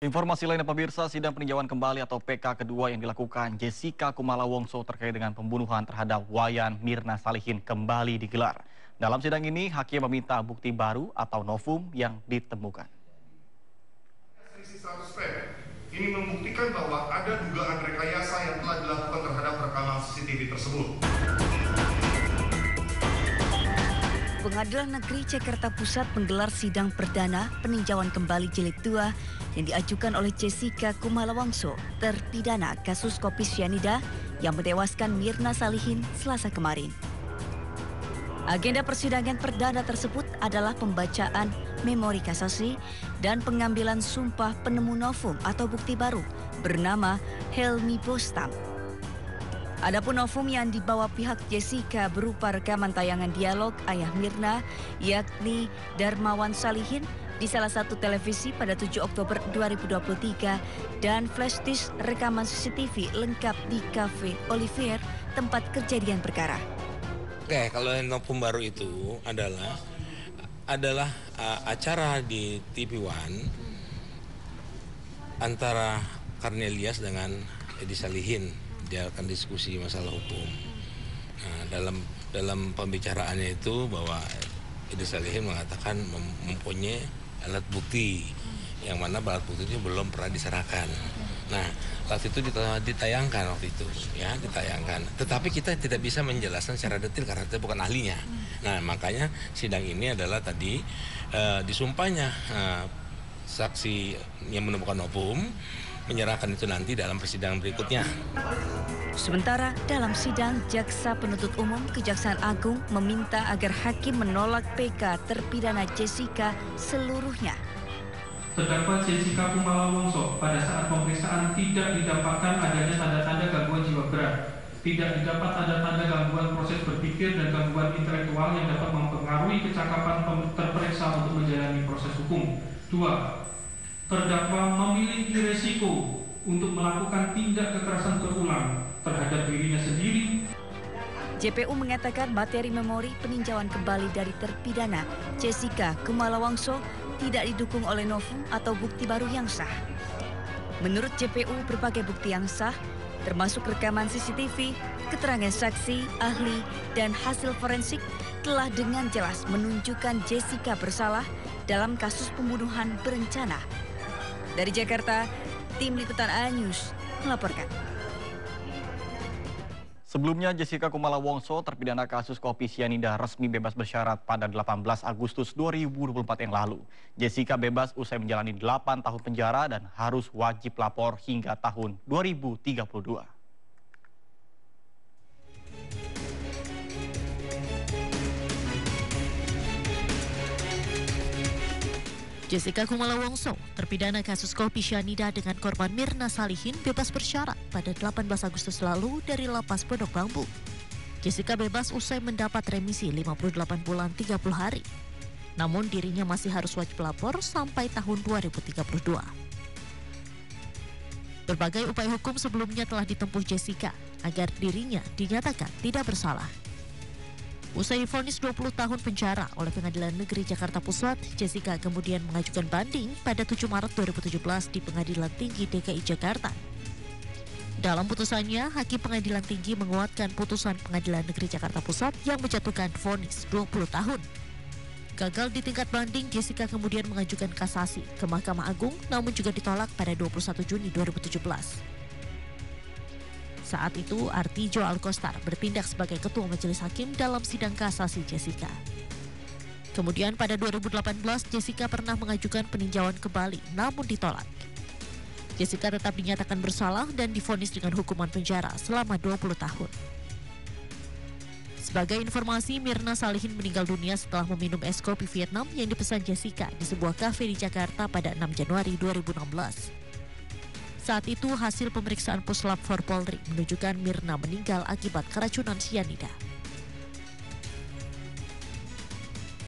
Informasi lainnya pemirsa, sidang peninjauan kembali atau PK kedua yang dilakukan Jessica Kumala Wongso terkait dengan pembunuhan terhadap Wayan Mirna Salihin kembali digelar. Dalam sidang ini, hakim meminta bukti baru atau novum yang ditemukan. Selisih 100 frame ini membuktikan bahwa ada dugaan rekayasa yang telah dilakukan terhadap rekaman CCTV tersebut. Pengadilan Negeri Jakarta Pusat menggelar sidang perdana peninjauan kembali jilid 2 yang diajukan oleh Jessica Kumala Wongso, terpidana kasus kopi sianida yang menewaskan Mirna Salihin Selasa kemarin. Agenda persidangan perdana tersebut adalah pembacaan memori kasasi dan pengambilan sumpah penemu novum atau bukti baru bernama Helmi Bostam. Adapun novum yang dibawa pihak Jessica berupa rekaman tayangan dialog ayah Mirna, yakni Darmawan Salihin, di salah satu televisi pada 7 Oktober 2023 dan flash disk rekaman CCTV lengkap di Cafe Olivier, tempat kejadian perkara. Oke, kalau novum baru itu adalah acara di TV One antara Karnelias dengan Edi Salihin. Dia akan diskusi masalah hukum. Nah, dalam pembicaraannya itu bahwa Edi Salihin mengatakan mempunyai alat bukti yang mana alat bukti itu belum pernah diserahkan. Nah, waktu itu ditayangkan ditayangkan. Tetapi kita tidak bisa menjelaskan secara detail karena kita bukan ahlinya. Nah, makanya sidang ini adalah tadi disumpahnya saksi yang menemukan novum menyerahkan itu nanti dalam persidangan berikutnya. Sementara dalam sidang, Jaksa Penuntut Umum Kejaksaan Agung meminta agar hakim menolak PK terpidana Jessica seluruhnya. Terdakwa Jessica Kumala Wongso pada saat pemeriksaan tidak didapatkan adanya tanda-tanda gangguan jiwa berat, tidak didapat tanda-tanda gangguan proses berpikir dan gangguan intelektual yang dapat mempengaruhi kecakapan terperiksa untuk menjalani proses hukum. 2. Terdakwa memiliki resiko untuk melakukan tindak kekerasan berulang terhadap dirinya sendiri. JPU mengatakan materi memori peninjauan kembali dari terpidana Jessica Kumala Wongso tidak didukung oleh novum atau bukti baru yang sah. Menurut JPU, berbagai bukti yang sah, termasuk rekaman CCTV, keterangan saksi, ahli, dan hasil forensik telah dengan jelas menunjukkan Jessica bersalah dalam kasus pembunuhan berencana. Dari Jakarta, tim liputan A-News melaporkan. Sebelumnya, Jessica Kumala Wongso terpidana kasus kopi sianida resmi bebas bersyarat pada 18 Agustus 2024 yang lalu. Jessica bebas usai menjalani 8 tahun penjara dan harus wajib lapor hingga tahun 2032. Jessica Kumala Wongso terpidana kasus kopi sianida dengan korban Mirna Salihin bebas bersyarat pada 18 Agustus lalu dari Lapas Pondok Bambu. Jessica bebas usai mendapat remisi 58 bulan 30 hari. Namun dirinya masih harus wajib lapor sampai tahun 2032. Berbagai upaya hukum sebelumnya telah ditempuh Jessica agar dirinya dinyatakan tidak bersalah. Usai divonis 20 tahun penjara oleh Pengadilan Negeri Jakarta Pusat, Jessica kemudian mengajukan banding pada 7 Maret 2017 di Pengadilan Tinggi DKI Jakarta. Dalam putusannya, Hakim Pengadilan Tinggi menguatkan putusan Pengadilan Negeri Jakarta Pusat yang menjatuhkan vonis 20 tahun. Gagal di tingkat banding, Jessica kemudian mengajukan kasasi ke Mahkamah Agung, namun juga ditolak pada 21 Juni 2017. Saat itu, Artijo Alkostar bertindak sebagai ketua majelis hakim dalam sidang kasasi Jessica. Kemudian pada 2018, Jessica pernah mengajukan peninjauan kembali, namun ditolak. Jessica tetap dinyatakan bersalah dan divonis dengan hukuman penjara selama 20 tahun. Sebagai informasi, Mirna Salihin meninggal dunia setelah meminum es kopi Vietnam yang dipesan Jessica di sebuah kafe di Jakarta pada 6 Januari 2016. Saat itu hasil pemeriksaan Puslap 4 Polri menunjukkan Mirna meninggal akibat keracunan sianida.